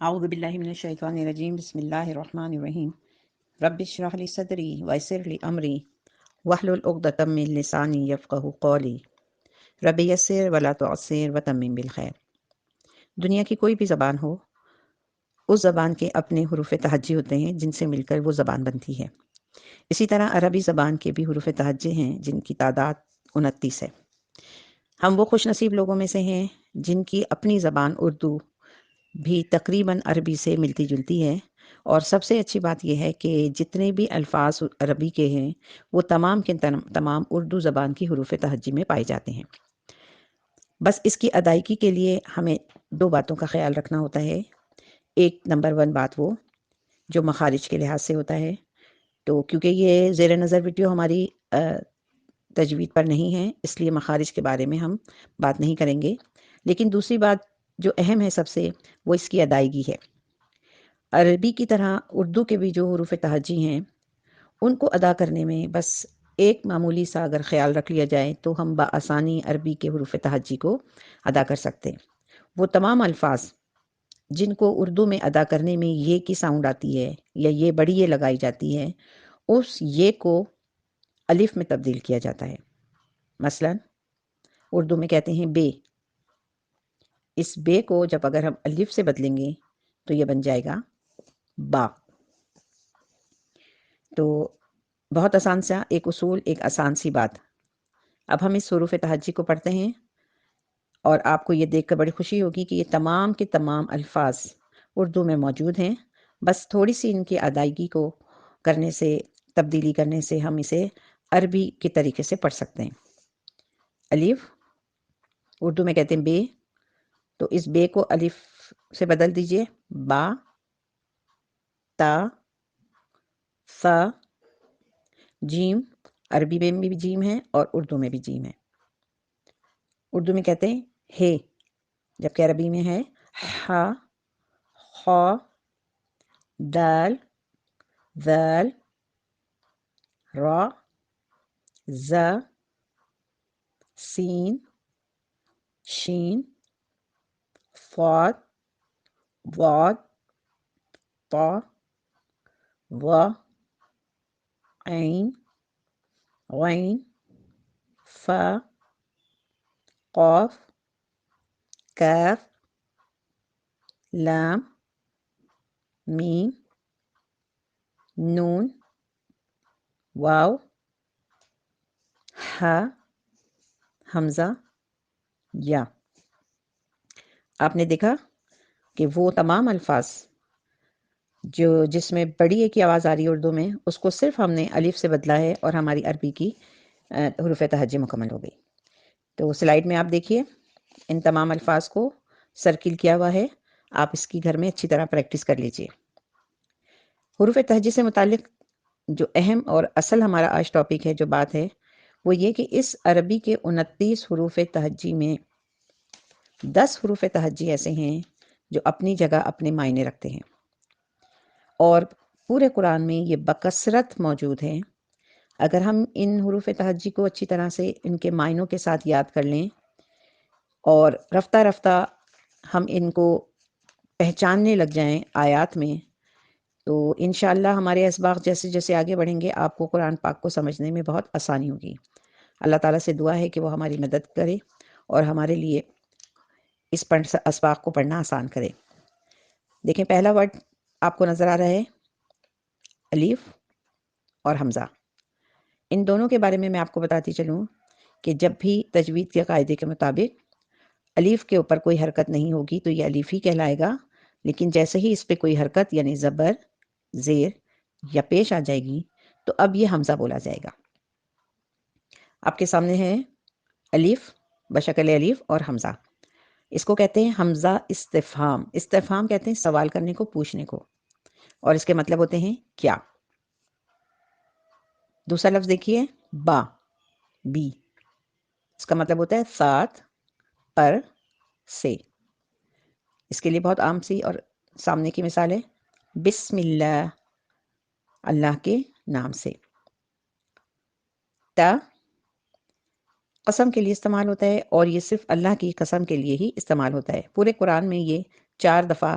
اعوذ باللہ من الشیطان الرجیم بسم اللہ الرحمن الرحیم رب اشرح لی صدری ویسر لی امری واحلل عقدۃ من لسانی یفقہوا قولی رب یسر ولا تعسر وتمم بالخیر۔ دنیا کی کوئی بھی زبان ہو، اس زبان کے اپنے حروف تہجی ہوتے ہیں جن سے مل کر وہ زبان بنتی ہے۔ اسی طرح عربی زبان کے بھی حروف تہجی ہیں جن کی تعداد 29 ہے۔ ہم وہ خوش نصیب لوگوں میں سے ہیں جن کی اپنی زبان اردو بھی تقریباً عربی سے ملتی جلتی ہے، اور سب سے اچھی بات یہ ہے کہ جتنے بھی الفاظ عربی کے ہیں وہ تمام کے تمام اردو زبان کی حروف تہجی میں پائے جاتے ہیں۔ بس اس کی ادائیگی کے لیے ہمیں دو باتوں کا خیال رکھنا ہوتا ہے۔ ایک نمبر 1 بات وہ جو مخارج کے لحاظ سے ہوتا ہے، تو کیونکہ یہ زیر نظر ویڈیو ہماری تجوید پر نہیں ہے، اس لیے مخارج کے بارے میں ہم بات نہیں کریں گے، لیکن دوسری بات جو اہم ہے سب سے، وہ اس کی ادائیگی ہے۔ عربی کی طرح اردو کے بھی جو حروف تہجی ہیں ان کو ادا کرنے میں بس ایک معمولی سا اگر خیال رکھ لیا جائے تو ہم بآسانی عربی کے حروف تہجی کو ادا کر سکتے ہیں۔ وہ تمام الفاظ جن کو اردو میں ادا کرنے میں یہ کی ساؤنڈ آتی ہے یا یہ بڑی یہ لگائی جاتی ہے، اس یہ کو الف میں تبدیل کیا جاتا ہے۔ مثلا اردو میں کہتے ہیں بے، اس بے کو جب اگر ہم الف سے بدلیں گے تو یہ بن جائے گا با۔ تو بہت آسان سا ایک اصول، ایک آسان سی بات۔ اب ہم اس حروف تہجی کو پڑھتے ہیں، اور آپ کو یہ دیکھ کر بڑی خوشی ہوگی کہ یہ تمام کے تمام الفاظ اردو میں موجود ہیں، بس تھوڑی سی ان کی ادائیگی کو کرنے سے، تبدیلی کرنے سے ہم اسے عربی کے طریقے سے پڑھ سکتے ہیں۔ الف اردو میں کہتے ہیں بے، تو اس بے کو الف سے بدل دیجئے با، تا، ثا۔ جیم عربی میں بھی جیم ہے اور اردو میں بھی جیم ہے۔ اردو میں کہتے ہیں ہے، جبکہ عربی میں ہے ہا، خا، دال، ذال، را، زا، سین، شین، صاد، ضاد، طا، ظا، عین، غین، فا، قاف، کاف، لام، میم، نون، واو، ہا، حمزہ، یا۔ آپ نے دیکھا کہ وہ تمام الفاظ جس میں بڑی ایک کی آواز آ رہی ہے اردو میں، اس کو صرف ہم نے الف سے بدلا ہے اور ہماری عربی کی حروف تہجی مکمل ہو گئی۔ تو سلائیڈ میں آپ دیکھیے ان تمام الفاظ کو سرکل کیا ہوا ہے، آپ اس کی گھر میں اچھی طرح پریکٹس کر لیجئے۔ حروف تہجی سے متعلق جو اہم اور اصل ہمارا آج ٹاپک ہے، جو بات ہے، وہ یہ کہ اس عربی کے 29 حروف تہجی میں 10 حروف تہجی ایسے ہیں جو اپنی جگہ اپنے معنی رکھتے ہیں، اور پورے قرآن میں یہ بکثرت موجود ہیں۔ اگر ہم ان حروف تہجی کو اچھی طرح سے ان کے معنوں کے ساتھ یاد کر لیں اور رفتہ رفتہ ہم ان کو پہچاننے لگ جائیں آیات میں، تو انشاءاللہ ہمارے اسباق جیسے جیسے آگے بڑھیں گے آپ کو قرآن پاک کو سمجھنے میں بہت آسانی ہوگی۔ اللہ تعالیٰ سے دعا ہے کہ وہ ہماری مدد کرے اور ہمارے لیے اس اسباق کو پڑھنا آسان کرے۔ دیکھیں پہلا ورڈ آپ کو نظر آ رہا ہے الف اور حمزہ۔ ان دونوں کے بارے میں آپ کو بتاتی چلوں کہ جب بھی تجوید کے قاعدے کے مطابق الف کے اوپر کوئی حرکت نہیں ہوگی تو یہ الف ہی کہلائے گا، لیکن جیسے ہی اس پہ کوئی حرکت یعنی زبر، زیر یا پیش آ جائے گی تو اب یہ حمزہ بولا جائے گا۔ آپ کے سامنے ہے الف بشکل الف اور حمزہ، اس کو کہتے ہیں حمزہ استفہام۔ استفہام کہتے ہیں سوال کرنے کو، پوچھنے کو، اور اس کے مطلب ہوتے ہیں کیا۔ دوسرا لفظ دیکھیے با، بی، اس کا مطلب ہوتا ہے ساتھ، پر، سے۔ اس کے لیے بہت عام سی اور سامنے کی مثال ہے بسم اللہ، اللہ کے نام سے۔ تا قسم کے لیے استعمال ہوتا ہے، اور یہ صرف اللہ کی قسم کے لیے ہی استعمال ہوتا ہے۔ پورے قرآن میں یہ 4 دفعہ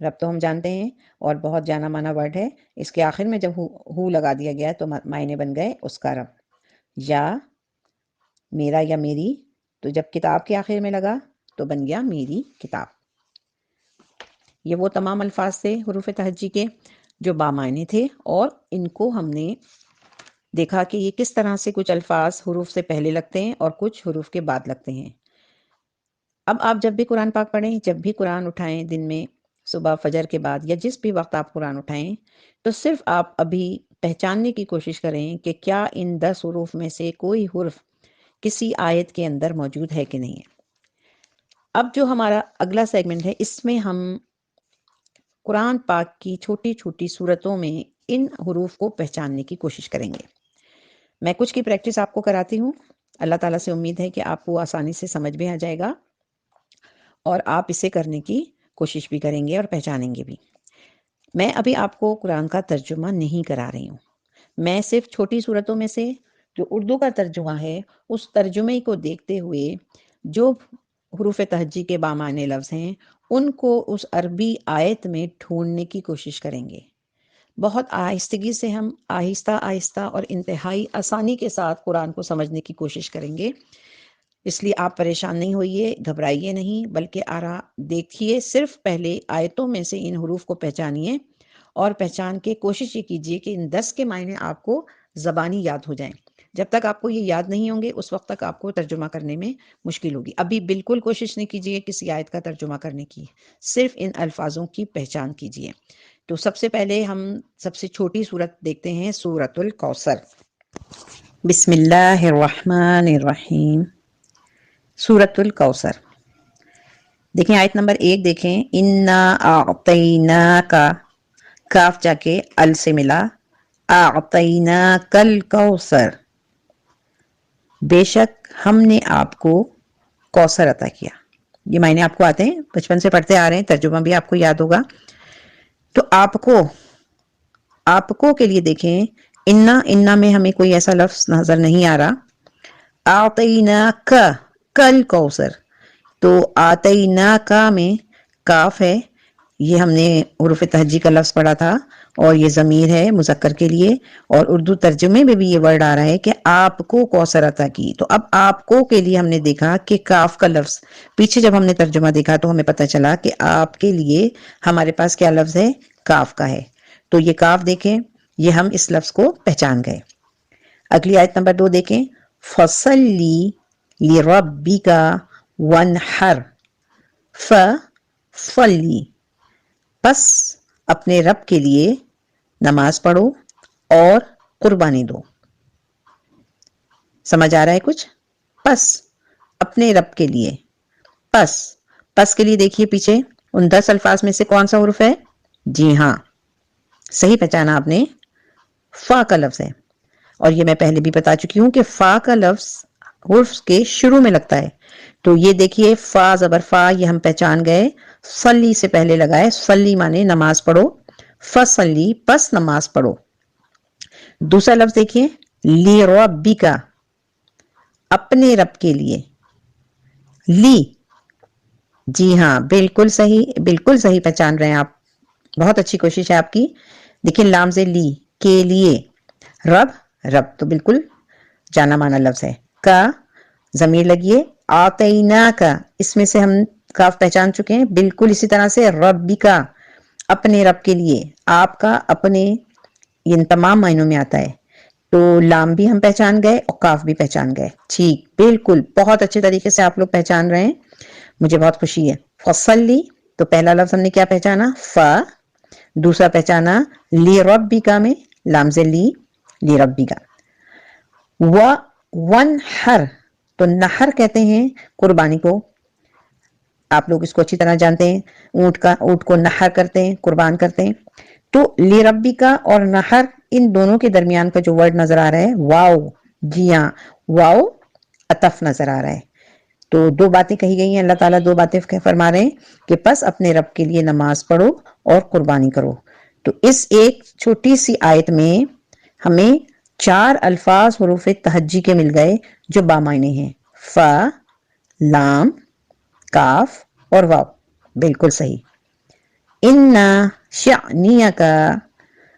رب تو ہم جانتے ہیں اور بہت جانا مانا ورڈ ہے. اس کے آخر میں جب ہو لگا دیا گیا تو معنی بن گئے اس کا رب. یا میرا یا میری، تو جب کتاب کے آخر میں لگا تو بن گیا میری کتاب. یہ وہ تمام الفاظ تھے حروف تہجی کے جو بامعنی تھے، اور ان کو ہم نے دیکھا کہ یہ کس طرح سے کچھ الفاظ حروف سے پہلے لگتے ہیں اور کچھ حروف کے بعد لگتے ہیں. اب آپ جب بھی قرآن پاک پڑھیں، جب بھی قرآن اٹھائیں، دن میں، صبح، فجر کے بعد، یا جس بھی وقت آپ قرآن اٹھائیں، تو صرف آپ ابھی پہچاننے کی کوشش کریں کہ کیا ان 10 حروف میں سے کوئی حرف کسی آیت کے اندر موجود ہے کہ نہیں ہے. اب جو ہمارا اگلا سیگمنٹ ہے، اس میں ہم قرآن پاک کی چھوٹی چھوٹی صورتوں میں ان حروف کو پہچاننے کی کوشش کریں گے. میں کچھ کی پریکٹس آپ کو کراتی ہوں. اللہ تعالیٰ سے امید ہے کہ آپ کو آسانی سے سمجھ میں آ جائے گا اور آپ اسے کرنے کی کوشش بھی کریں گے اور پہچانیں گے بھی. میں ابھی آپ کو قرآن کا ترجمہ نہیں کرا رہی ہوں. میں صرف چھوٹی صورتوں میں سے جو اردو کا ترجمہ ہے، اس ترجمے کو دیکھتے ہوئے جو حروف تہجی کے بامعنی لفظ ہیں ان کو اس عربی آیت میں ڈھونڈنے کی کوشش کریں گے. بہت آہستگی سے ہم آہستہ آہستہ اور انتہائی آسانی کے ساتھ قرآن کو سمجھنے کی کوشش کریں گے. اس لیے آپ پریشان نہیں ہوئیے، گھبرائیے نہیں، بلکہ دیکھیے، صرف پہلے آیتوں میں سے ان حروف کو پہچانیے اور پہچان کے کوشش یہ کیجیے کہ ان 10 کے معنی آپ کو زبانی یاد ہو جائیں. جب تک آپ کو یہ یاد نہیں ہوں گے اس وقت تک آپ کو ترجمہ کرنے میں مشکل ہوگی. ابھی بالکل کوشش نہیں کیجیے کسی آیت کا ترجمہ کرنے کی، صرف ان الفاظوں کی پہچان کیجیے. تو سب سے پہلے ہم سب سے چھوٹی سورت دیکھتے ہیں، سورۃ الکوثر. بسم اللہ الرحمن الرحیم. سورۃ الکوثر. دیکھیں آیت نمبر 1 دیکھیں، انا اعطیناک، کاف جا کے ال سے ملا، اعطیناک الکوثر، بے شک ہم نے آپ کو کوثر عطا کیا. یہ معنی آپ کو آتے ہیں، بچپن سے پڑھتے آ رہے ہیں، ترجمہ بھی آپ کو یاد ہوگا. تو آپ کو کے لیے دیکھیں، انا میں ہمیں کوئی ایسا لفظ نظر نہیں آ رہا. اعطیناک کل کوثر، تو آتیناک میں کاف ہے، یہ ہم نے حروف تہجی کا لفظ پڑھا تھا، اور یہ ضمیر ہے مذکر کے لیے، اور اردو ترجمے میں بھی یہ ورڈ آ رہا ہے کہ آپ کو کوثر عطا کی. تو اب آپ کو کے لیے ہم نے دیکھا کہ کاف کا لفظ، پیچھے جب ہم نے ترجمہ دیکھا تو ہمیں پتہ چلا کہ آپ کے لیے ہمارے پاس کیا لفظ ہے، کاف کا ہے. تو یہ کاف دیکھیں، یہ ہم اس لفظ کو پہچان گئے. اگلی آیت نمبر 2 دیکھیں، فصلی لربک وانحر، فصلی، پس اپنے رب کے لیے نماز پڑھو اور قربانی دو. سمجھ آ رہا ہے کچھ؟ پس اپنے رب کے لیے، پس کے لیے دیکھیے پیچھے ان 10 الفاظ میں سے کون سا حرف ہے؟ جی ہاں، صحیح پہچانا آپ نے، فا کا لفظ ہے. اور یہ میں پہلے بھی بتا چکی ہوں کہ فا کا لفظ حرف کے شروع میں لگتا ہے. تو یہ دیکھیے فا زبر فا، یہ ہم پہچان گئے، صلی سے پہلے لگائے، صلی مانے نماز پڑھو، فصلی پس نماز پڑھو. دوسرا لفظ دیکھیے، لربک، اپنے رب کے لیے، لی، جی ہاں بالکل صحیح پہچان رہے ہیں آپ، بہت اچھی کوشش ہے آپ کی. دیکھیں لام سے لی، کے لیے، رب تو بالکل جانا مانا لفظ ہے. کا ضمیر لگیے، آتینا کا، اس میں سے ہم کاف پہچان چکے ہیں. بالکل اسی طرح سے ربی کا، اپنے رب کے لیے، آپ کا، اپنے، ان تمام معنوں میں آتا ہے. تو لام بھی ہم پہچان گئے اور کاف بھی پہچان گئے. ٹھیک، بالکل بہت اچھے طریقے سے آپ لوگ پہچان رہے ہیں، مجھے بہت خوشی ہے. فصلی، تو پہلا لفظ ہم نے کیا پہچانا؟ فا. دوسرا پہچانا لربک میں لام سے لی، لربک. وانحر، تو نحر کہتے ہیں قربانی کو، آپ لوگ اس کو اچھی طرح جانتے ہیں، اونٹ کو نحر کرتے ہیں، قربان کرتے ہیں. تو لربک اور نحر، ان دونوں کے درمیان کا جو ورڈ نظر آ رہا ہے واو، جی ہاں واو عطف نظر آ رہا ہے. تو 2 باتیں کہی گئی ہیں، اللہ تعالیٰ 2 باتیں فرما رہے ہیں کہ پس اپنے رب کے لیے نماز پڑھو اور قربانی کرو. تو اس ایک چھوٹی سی آیت میں ہمیں 4 الفاظ حروف تہجی کے مل گئے جو بامعنی ہیں، فا، لام، کاف اور واو. بالکل صحیح. انا شانیہ کا،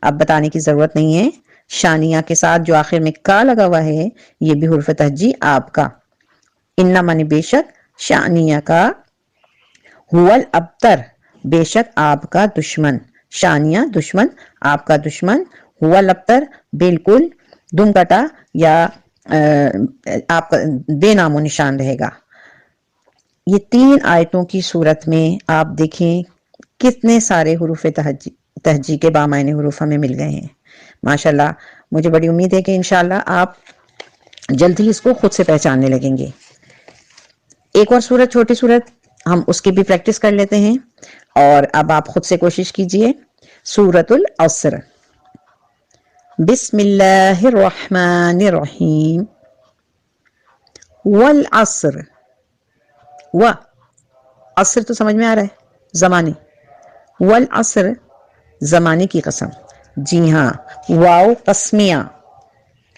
اب بتانے کی ضرورت نہیں ہے، شانیہ کے ساتھ جو آخر میں کا لگا ہوا ہے یہ بھی حرف تہجی آپ کا. انا مانے بے شک، شانیہ کا، هو الابتر بے شک آپ کا دشمن، شانیہ دشمن، آپ کا دشمن، هو الابتر بالکل دم کٹا یا آپ کا بے نام و نشان رہے گا. یہ 3 آیتوں کی صورت میں آپ دیکھیں کتنے سارے حروف تہجی کے بامعنی حروف ہمیں مل گئے ہیں. ماشاءاللہ مجھے بڑی امید ہے کہ انشاءاللہ آپ جلد ہی اس کو خود سے پہچاننے لگیں گے. ایک اور صورت، چھوٹی صورت، ہم اس کی بھی پریکٹس کر لیتے ہیں، اور اب آپ خود سے کوشش کیجئے. سورۃ العصر. بسم اللہ الرحمن الرحیم. والعصر، و عصر تو سمجھ میں آ رہا ہے، زمانے. والعصر زمانے کی قسم. جی ہاں، واو قسمیہ،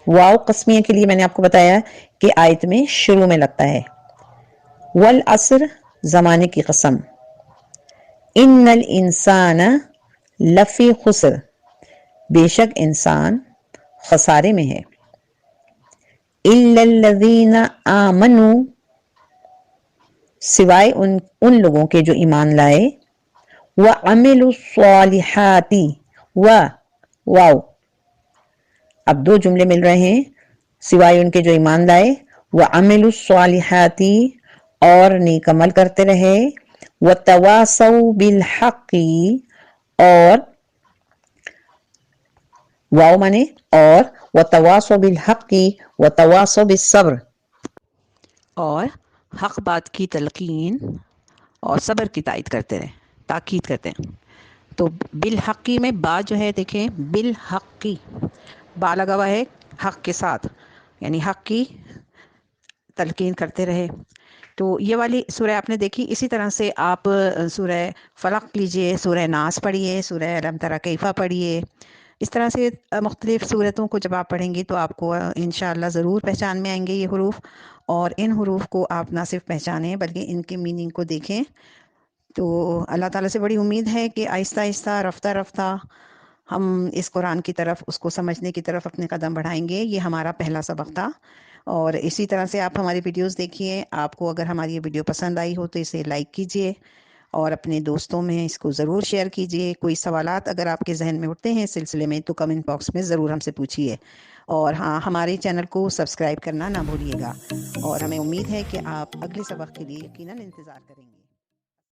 واو قسمیہ کے لیے میں نے آپ کو بتایا کہ آیت میں شروع میں لگتا ہے. والعصر زمانے کی قسم. ان الانسان لفی خسر بے شک انسان خسارے میں ہے. الا الذین آمنوا سوائے ان لوگوں کے جو ایمان لائے. وعملوا الصالحات واو اب 2 جملے مل رہے ہیں، سوائے ان کے جو ایمان لائے، وعملوا الصالحات اور نیک عمل کرتے رہے، وتواصوا بالحق اور واو مانے اور، وتواصوا بالحق وتواصوا بالصبر اور حق بات کی تلقین اور صبر کی تاکید کرتے ہیں. تو بالحقی میں با جو ہے دیکھیں، بالحقی با لگا ہوا ہے حق کے ساتھ، یعنی حق کی تلقین کرتے رہے. تو یہ والی سورہ آپ نے دیکھی. اسی طرح سے آپ سورہ فلق لیجئے، سورہ ناس پڑھیے، سورہ الم تری کیف پڑھیے. اس طرح سے مختلف صورتوں کو جب آپ پڑھیں گی تو آپ کو انشاءاللہ ضرور پہچان میں آئیں گے یہ حروف. اور ان حروف کو آپ نہ صرف پہچانیں بلکہ ان کے میننگ کو دیکھیں. تو اللہ تعالیٰ سے بڑی امید ہے کہ آہستہ آہستہ، رفتہ رفتہ ہم اس قرآن کی طرف، اس کو سمجھنے کی طرف اپنے قدم بڑھائیں گے. یہ ہمارا پہلا سبق تھا. اور اسی طرح سے آپ ہماری ویڈیوز دیکھیے. آپ کو اگر ہماری یہ ویڈیو پسند آئی ہو تو اسے لائک کیجئے اور اپنے دوستوں میں اس کو ضرور شیئر کیجئے. کوئی سوالات اگر آپ کے ذہن میں اٹھتے ہیں اس سلسلے میں تو کمنٹ باکس میں ضرور ہم سے پوچھیے. اور ہاں، ہمارے چینل کو سبسکرائب کرنا نہ بھولیے گا. اور ہمیں امید ہے کہ آپ اگلے سبق کے لیے یقیناً انتظار کریں گے.